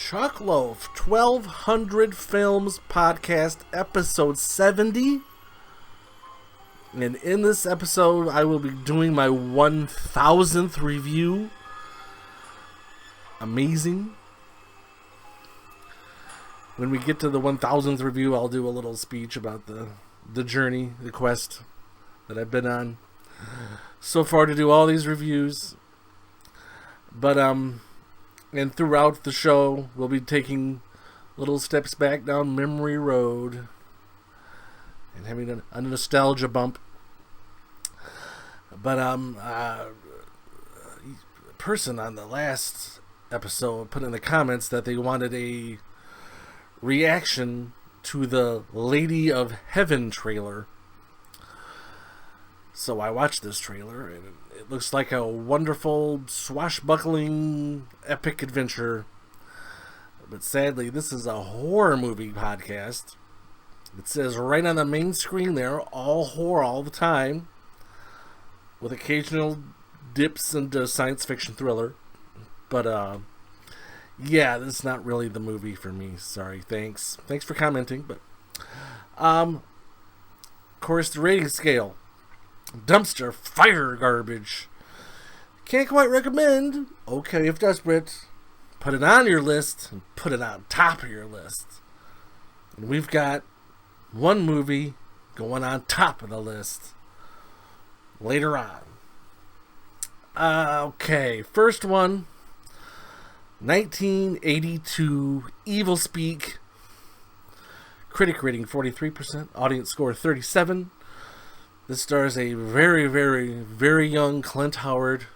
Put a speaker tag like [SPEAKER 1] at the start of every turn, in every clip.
[SPEAKER 1] Chuck Loaf, 1200 Films Podcast, episode 70. And in this episode, I will be doing my 1000th review. Amazing. When we get to the 1000th review, I'll do a little speech about the journey, the quest that I've been on so far to do all these reviews. But, and throughout the show, we'll be taking little steps back down memory road and having a nostalgia bump. But a person on the last episode put in the comments that they wanted a reaction to the Lady of Heaven trailer. So I watched this trailer, and it looks like a wonderful, swashbuckling, epic adventure. But sadly, this is a horror movie podcast. It says right on the main screen there, all horror all the time, with occasional dips into science fiction thriller. But, yeah, this is not really the movie for me. Sorry, thanks. Thanks for commenting. But, of course, the rating scale. Dumpster fire garbage. Can't quite recommend. Okay, if desperate, put it on your list and put it on top of your list. And we've got one movie going on top of the list later on. Okay, first one, 1982 Evilspeak. Critic rating 43%, audience score 37. This stars a very, very, very young Clint Howard,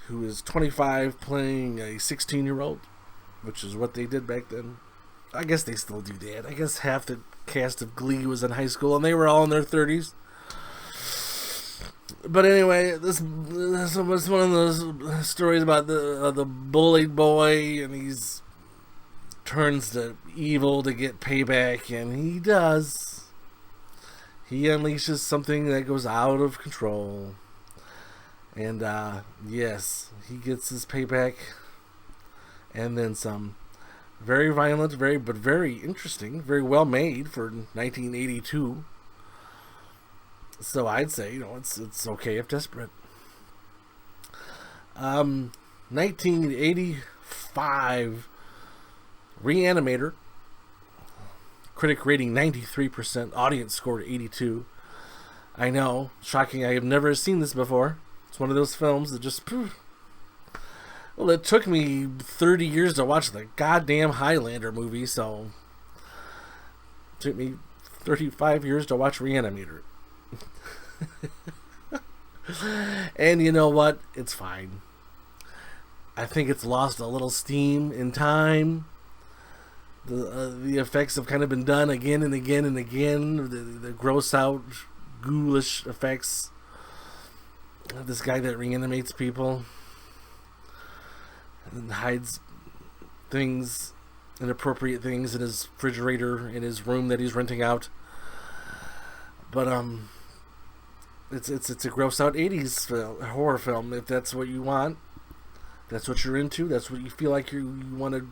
[SPEAKER 1] who is 25, playing a 16-year-old, which is what they did back then. I guess they still do that. I guess half the cast of Glee was in high school, and they were all in their 30s. But anyway, this was one of those stories about the bullied boy, and he's turns to evil to get payback, and he does. He unleashes something that goes out of control. And, yes, he gets his payback. And then some. Very violent, but very interesting. Very well made for 1982. So I'd say, it's okay if desperate. 1985 Re-Animator. Critic rating 93%, audience scored 82. I know, shocking, I have never seen this before. It's one of those films that just, well, it took me 30 years to watch the goddamn Highlander movie, so it took me 35 years to watch Re-Animator. And you know what? It's fine. I think it's lost a little steam in time. The effects have kind of been done again and again and again. The gross out, ghoulish effects. This guy that reanimates people and hides things, inappropriate things in his refrigerator in his room that he's renting out. But it's a gross out 80s horror film. If that's what you want, that's what you're into, that's what you feel like you want to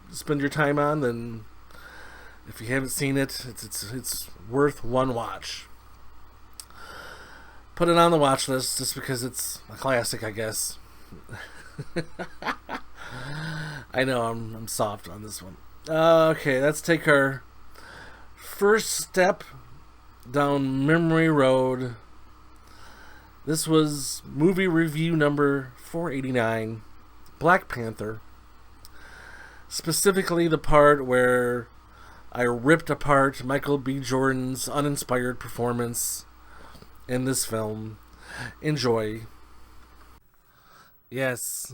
[SPEAKER 1] spend your time on, then if you haven't seen it, it's worth one watch. Put it on the watch list just because it's a classic, I guess. I know I'm soft on this one. Okay, let's take our first step down memory road. This was movie review number 489, Black Panther. Specifically the part where I ripped apart Michael B. Jordan's uninspired performance in this film. Enjoy. Yes.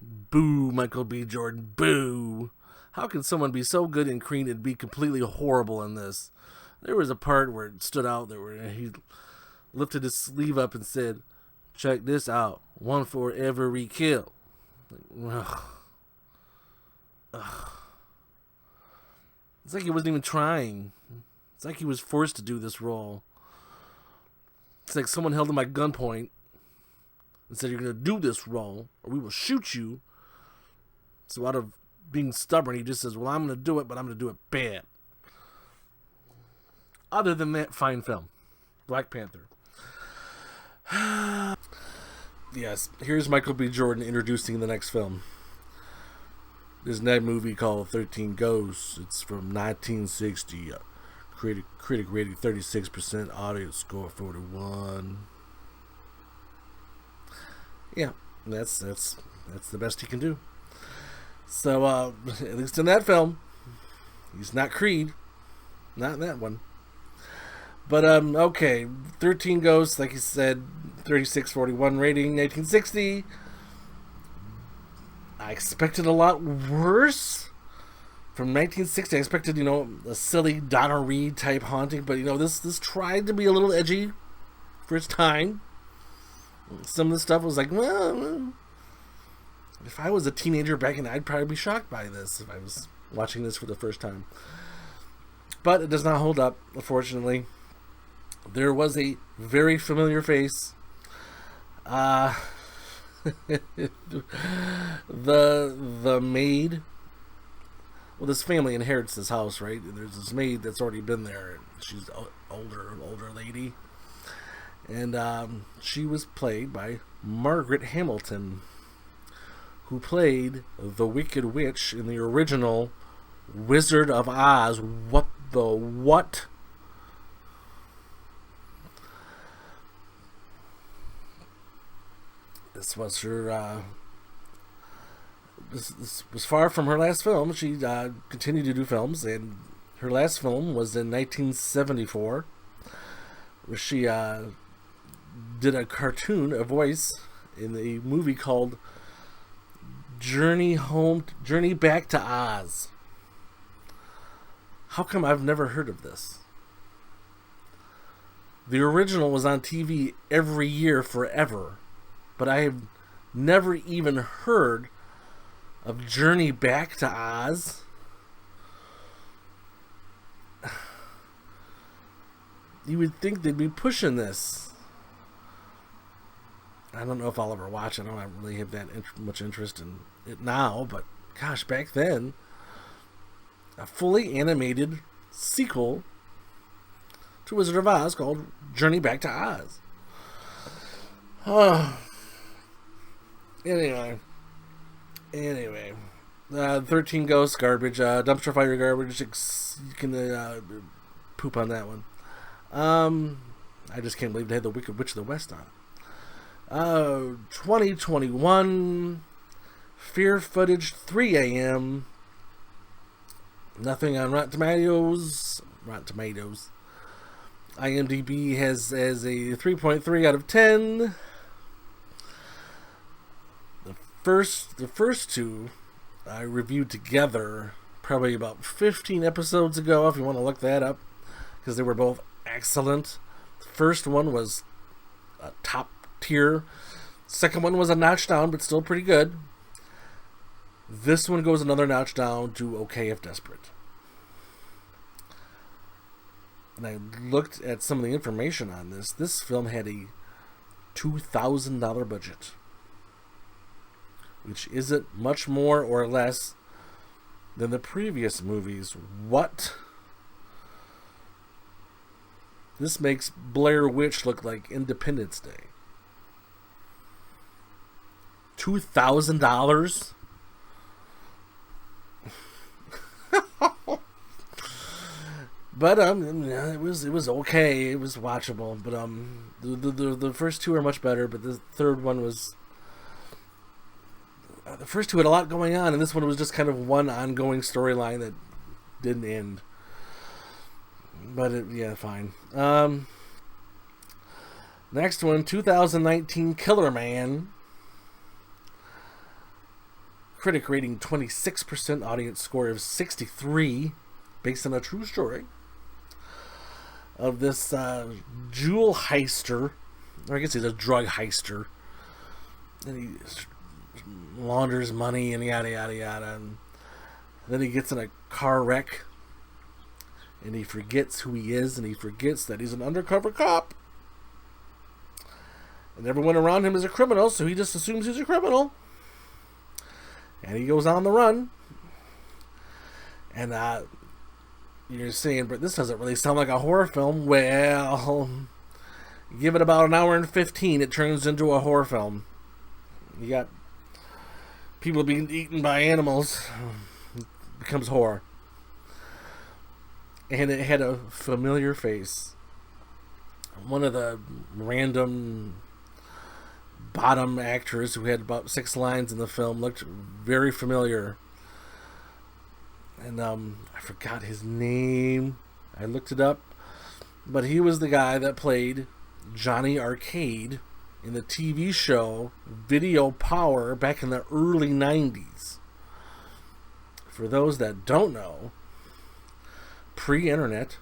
[SPEAKER 1] Boo, Michael B. Jordan. Boo. How can someone be so good in Creed and be completely horrible in this? There was a part where it stood out there where he lifted his sleeve up and said, "Check this out. One for every kill." Ugh. It's like he wasn't even trying. It's like he was forced to do this role. It's like someone held him at gunpoint and said, "You're going to do this role, or we will shoot you." So out of being stubborn. He just says, well, I'm going to do it, but I'm going to do it bad. Other than that, fine film. Black Panther. Yes, here's Michael B. Jordan introducing the next film. There's a movie called 13 Ghosts. It's from 1960. Critic rating 36%. Audience score 41. Yeah, that's the best he can do. So, at least in that film, he's not Creed. Not in that one. But, okay. 13 Ghosts, like you said, 36.41 rating, 1960. I expected a lot worse. From 1960, I expected, a silly Donna Reed type haunting. But, this tried to be a little edgy for its time. Some of the stuff was like, well, if I was a teenager back in, I'd probably be shocked by this if I was watching this for the first time. But it does not hold up, unfortunately. There was a very familiar face. The maid. Well, this family inherits this house, right? And there's this maid that's already been there. She's an older lady. And she was played by Margaret Hamilton, who played the Wicked Witch in the original Wizard of Oz. What the what? This was her. This was far from her last film. She continued to do films, and her last film was in 1974, where she did a voice in a movie called Journey Back to Oz. How come I've never heard of this? The original was on TV every year forever, but I have never even heard of Journey Back to Oz. You would think they'd be pushing this. I don't know if I'll ever watch it. I don't really have that much interest in it now, but gosh, back then, a fully animated sequel to Wizard of Oz called Journey Back to Oz. Anyway, 13 Ghosts garbage, dumpster fire garbage. You can poop on that one. I just can't believe they had the Wicked Witch of the West on. 2021 Fear Footage 3 a.m. Nothing on Rotten Tomatoes. IMDb has as a 3.3 out of 10. The first two I reviewed together probably about 15 episodes ago, if you want to look that up, because they were both excellent. The first one was a top tier. Second one was a notch down, but still pretty good. This one goes another notch down to okay if desperate. And I looked at some of the information on this. This film had a $2,000 budget, which isn't much more or less than the previous movies. What? This makes Blair Witch look like Independence Day. $2,000? But it was okay. It was watchable. But the first two are much better. But the third one was. The first two had a lot going on, and this one was just kind of one ongoing storyline that didn't end. But fine. Next one, 2019 Killerman. Critic rating 26%, audience score of 63, based on a true story of this jewel heister, or I guess he's a drug heister, and he launders money and yada yada yada, and then he gets in a car wreck, and he forgets who he is, and he forgets that he's an undercover cop, and everyone around him is a criminal, so he just assumes he's a criminal. And he goes on the run. And you're saying, but this doesn't really sound like a horror film. Well, give it about an hour and 15, it turns into a horror film. You got people being eaten by animals. It becomes horror. And it had a familiar face. One of the random bottom actors who had about 6 lines in the film looked very familiar. And I forgot his name. I looked it up. But he was the guy that played Johnny Arcade in the TV show Video Power back in the early 90s. For those that don't know, pre-internet,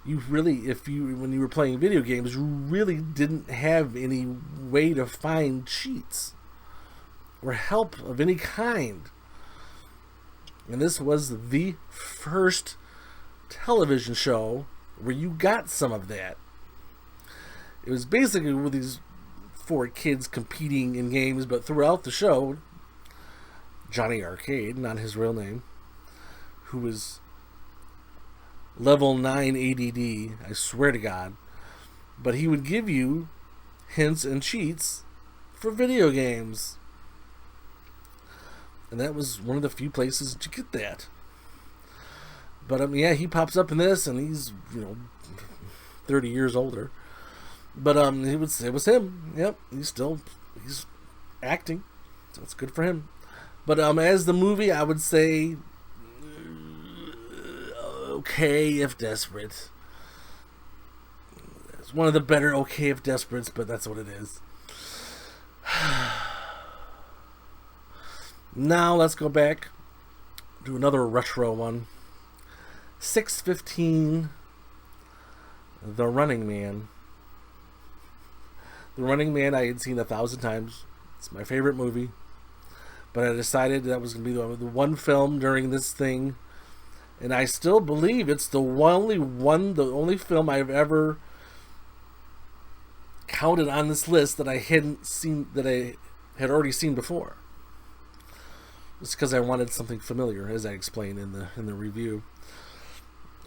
[SPEAKER 1] when you were playing video games, you really didn't have any way to find cheats or help of any kind. And this was the first television show where you got some of that. It was basically with these 4 kids competing in games, but throughout the show, Johnny Arcade, not his real name, who was level 9 ADD, I swear to God, but he would give you hints and cheats for video games. And that was one of the few places to get that. But yeah, he pops up in this, and he's 30 years older. But it was him. Yep, he's acting, so it's good for him. But as the movie, I would say okay if desperate. It's one of the better okay if desperates, but that's what it is. Now let's go back to another retro one. 6:15, The Running Man. The Running Man I had seen 1,000 times. It's my favorite movie. But I decided that was going to be the one film during this thing. And I still believe it's the only film I've ever counted on this list that I hadn't seen, that I had already seen before. It's because I wanted something familiar, as I explained in the review.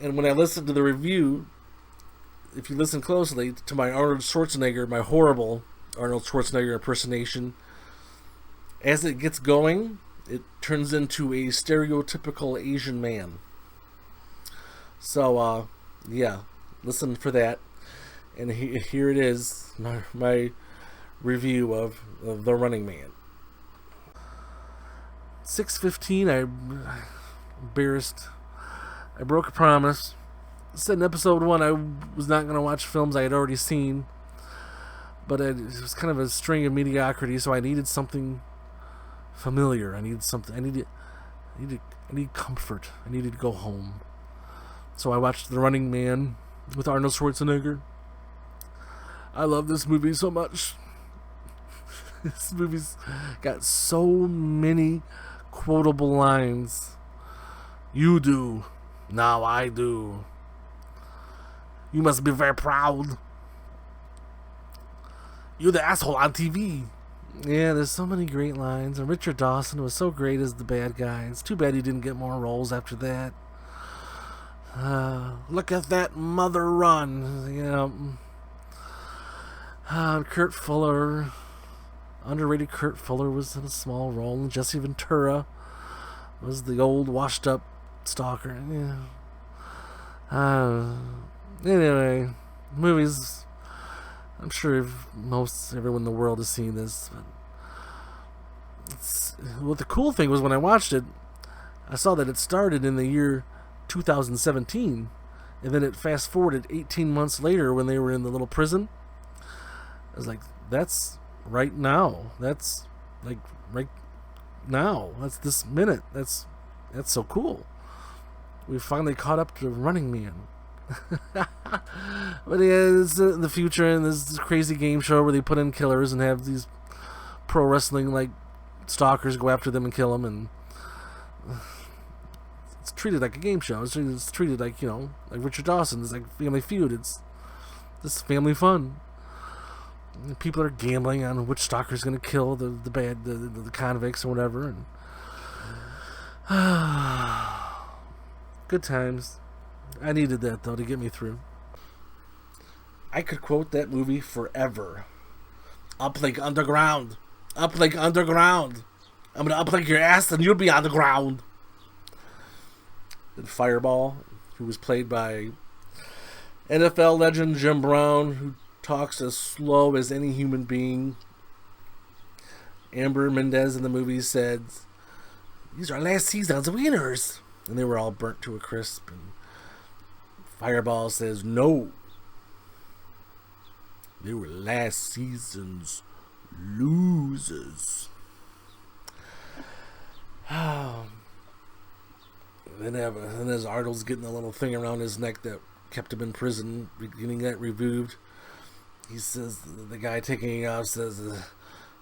[SPEAKER 1] And when I listened to the review, if you listen closely to my my horrible Arnold Schwarzenegger impersonation, as it gets going, it turns into a stereotypical Asian man. So, yeah, listen for that. And here it is, my review of The Running Man. 6:15, I embarrassed. I broke a promise. I said in episode 1 I was not going to watch films I had already seen. But it was kind of a string of mediocrity, so I needed something familiar. I needed comfort. I needed to go home. So I watched The Running Man with Arnold Schwarzenegger. I love this movie so much. This movie's got so many quotable lines. You do. Now I do. You must be very proud. You're the asshole on TV. Yeah, there's so many great lines. And Richard Dawson was so great as the bad guy. It's too bad he didn't get more roles after that. Look at that mother run. Kurt Fuller. Underrated Kurt Fuller was in a small role. And Jesse Ventura was the old washed up stalker. Yeah. Anyway, movies. I'm sure everyone in the world has seen this. But the cool thing was when I watched it, I saw that it started in the year 2017, and then it fast forwarded 18 months later when they were in the little prison. I was like, that's right now. That's like right now. That's this minute. That's so cool. We finally caught up to Running Man. But yeah, it's in the future, and there's this crazy game show where they put in killers and have these pro wrestling like stalkers go after them and kill them, and it's treated like a game show. It's treated like, like Richard Dawson. It's like Family Feud. It's just family fun. And people are gambling on which stalker's going to kill the convicts or whatever, and Good times. I needed that, though, to get me through. I could quote that movie forever. Uplink underground. Uplink underground. I'm gonna uplink your ass and you'll be on the ground. And Fireball, who was played by NFL legend Jim Brown, who talks as slow as any human being. Amber Mendez in the movie said, "These are last season's winners." And they were all burnt to a crisp. And Fireball says, "No. They were last season's losers." Then as Arnold's getting a little thing around his neck that kept him in prison, getting that removed, he says, the guy taking it off says,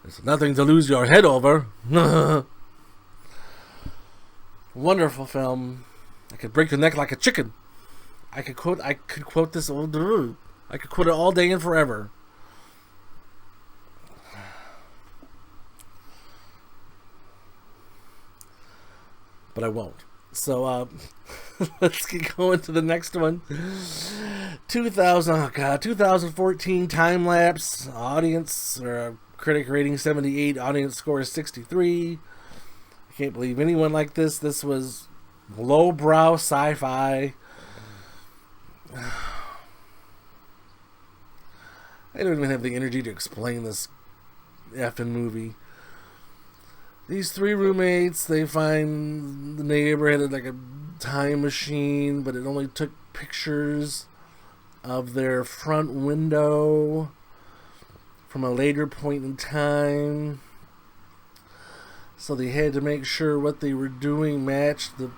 [SPEAKER 1] "There's nothing to lose your head over." Wonderful film. I could break your neck like a chicken. I could quote this all day. I could quote it all day and forever. But I won't. So let's get going to the next one. 2014 time lapse. Audience or critic rating 78. Audience score is 63. I can't believe anyone like this. This was lowbrow sci-fi. I don't even have the energy to explain this effing movie. These three roommates, they find the neighbor had like a time machine, but it only took pictures of their front window from a later point in time. So they had to make sure what they were doing matched the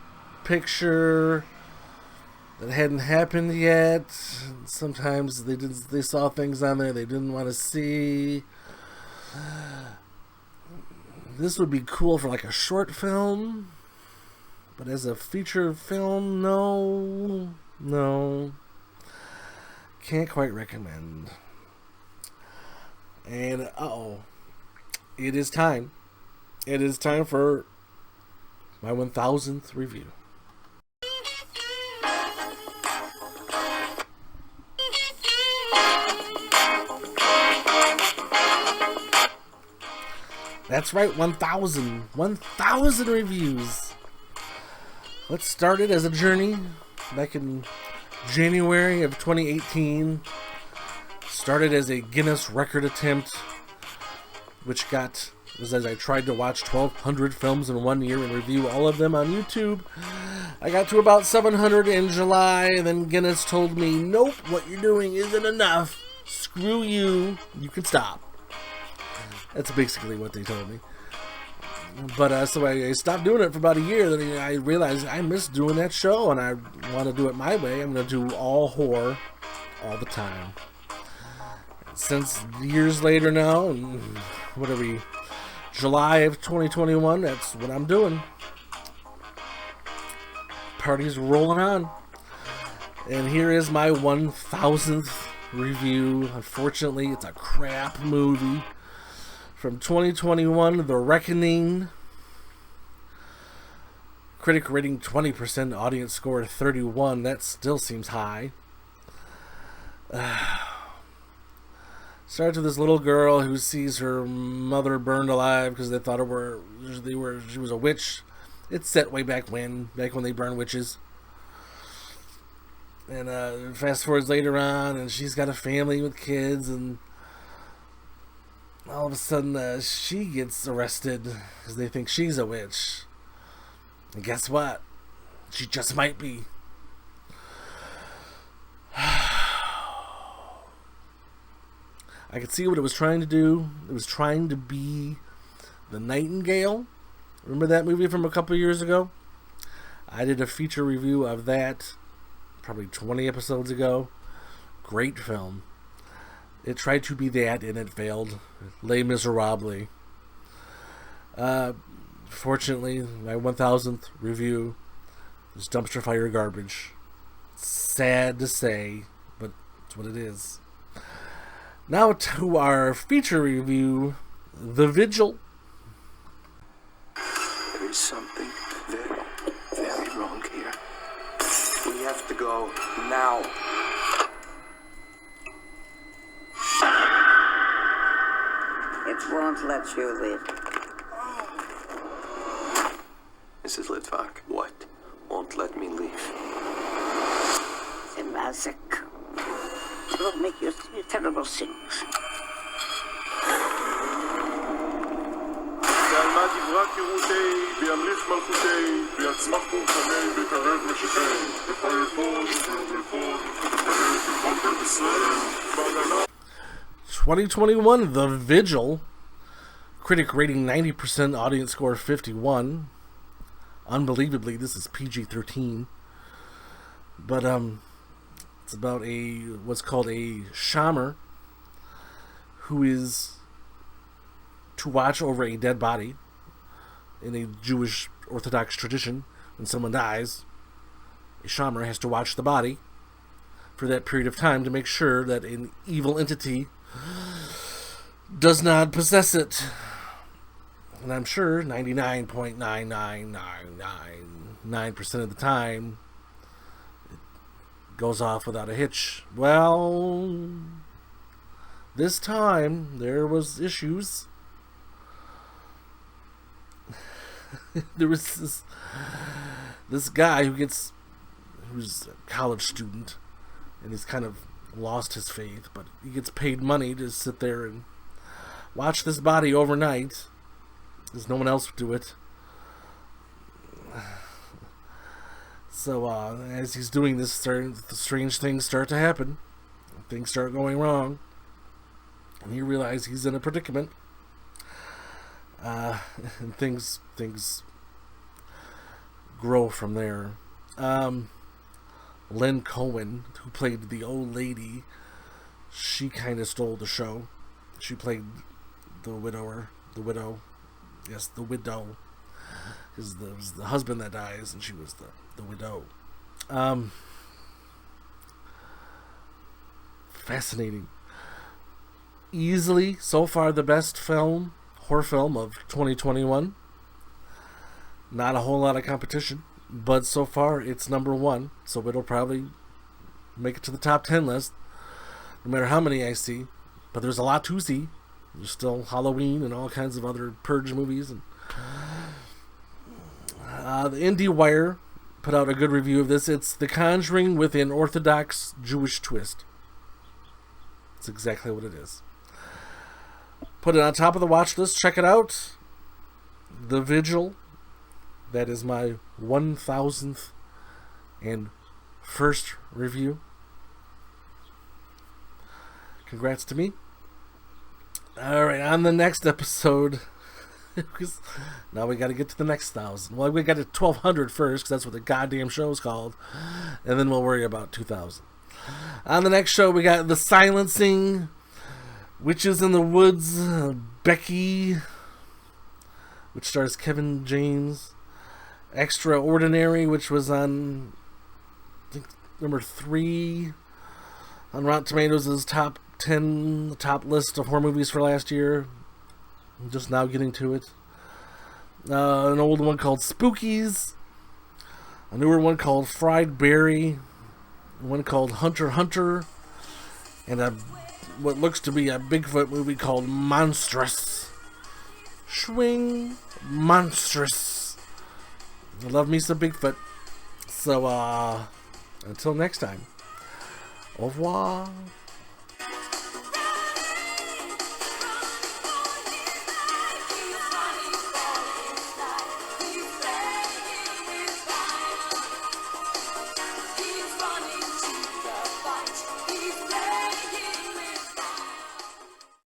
[SPEAKER 1] picture that hadn't happened yet. Sometimes they saw things on there they didn't want to see. This would be cool for like a short film, but as a feature film, no, can't quite recommend. And it is time. It is time for my 1000th review. That's right, 1,000 reviews. Let's start it as a journey. Back in January of 2018, started as a Guinness record attempt, which was as I tried to watch 1,200 films in 1 year and review all of them on YouTube. I got to about 700 in July, and then Guinness told me, "Nope, what you're doing isn't enough. Screw you. You can stop." That's basically what they told me. But so I stopped doing it for about a year. Then I realized I miss doing that show, and I want to do it my way. I'm going to do all horror all the time. Since years later now, and what are we, July of 2021, that's what I'm doing. Party's rolling on. And here is my 1000th review. Unfortunately, it's a crap movie. From 2021, The Reckoning. Critic rating 20%, audience score 31. That still seems high. Starts with this little girl who sees her mother burned alive because they thought she was a witch. It's set way back when they burned witches. And fast forwards later on, and she's got a family with kids, and all of a sudden, she gets arrested because they think she's a witch. And guess what? She just might be. I could see what it was trying to do. It was trying to be The Nightingale. Remember that movie from a couple years ago? I did a feature review of that probably 20 episodes ago. Great film. It tried to be that, and it failed. Les Miserables. Fortunately, my 1000th review is dumpster fire garbage. Sad to say, but it's what it is. Now to our feature review, The Vigil.
[SPEAKER 2] There is something very now.
[SPEAKER 3] It won't let you leave.
[SPEAKER 2] Mrs. Litvak, what won't let me leave?
[SPEAKER 3] The magic will make you see terrible things.
[SPEAKER 4] ועלמד יברק כרותי, וימליך מלכותי, ויצמח פורחני, ויקרב משיחי, ופייפון, ופייפון, ופייפון בית ישראל, בהגנה.
[SPEAKER 1] 2021, The Vigil. Critic rating 90%, audience score 51. Unbelievably, this is PG-13. But, it's about what's called a shamer who is to watch over a dead body in a Jewish Orthodox tradition. When someone dies, a shamer has to watch the body for that period of time to make sure that an evil entity does not possess it. And I'm sure 99.99999% of the time it goes off without a hitch. Well, this time there was issues. There was this guy who's a college student, and he's kind of lost his faith, but he gets paid money to sit there and watch this body overnight, because no one else would do it. So as he's doing this, strange things start to happen. Things start going wrong, and he realizes he's in a predicament. And things grow from there. Len Cohen, who played the old lady, she kind of stole the show. She played the widow. Yes, the widow. Because it was the husband that dies, and she was the widow. Fascinating. Easily, so far, the best horror film of 2021. Not a whole lot of competition, but so far it's number one, so it'll probably make it to the top 10 list, no matter how many I see. But there's a lot to see. There's still Halloween and all kinds of other Purge movies. And the IndieWire put out a good review of this. It's The Conjuring with an Orthodox Jewish twist. That's exactly what it is. Put it on top of the watch list. Check it out. The Vigil. That is my 1000th and first review. Congrats to me. Alright, on the next episode, now we got to get to the next 1,000. Well, we got to 1,200 first, because that's what the goddamn show is called. And then we'll worry about 2,000. On the next show, we got The Silencing, Witches in the Woods, Becky, which stars Kevin James. Extraordinary, which was on, I think, number 3 on Rotten Tomatoes' top 10, top list of horror movies for last year. I'm just now getting to it. An old one called Spookies. A newer one called Fried Berry. One called Hunter x Hunter. And what looks to be a Bigfoot movie called Monstrous. Swing Monstrous. I love me some Bigfoot. So, until next time. Au revoir.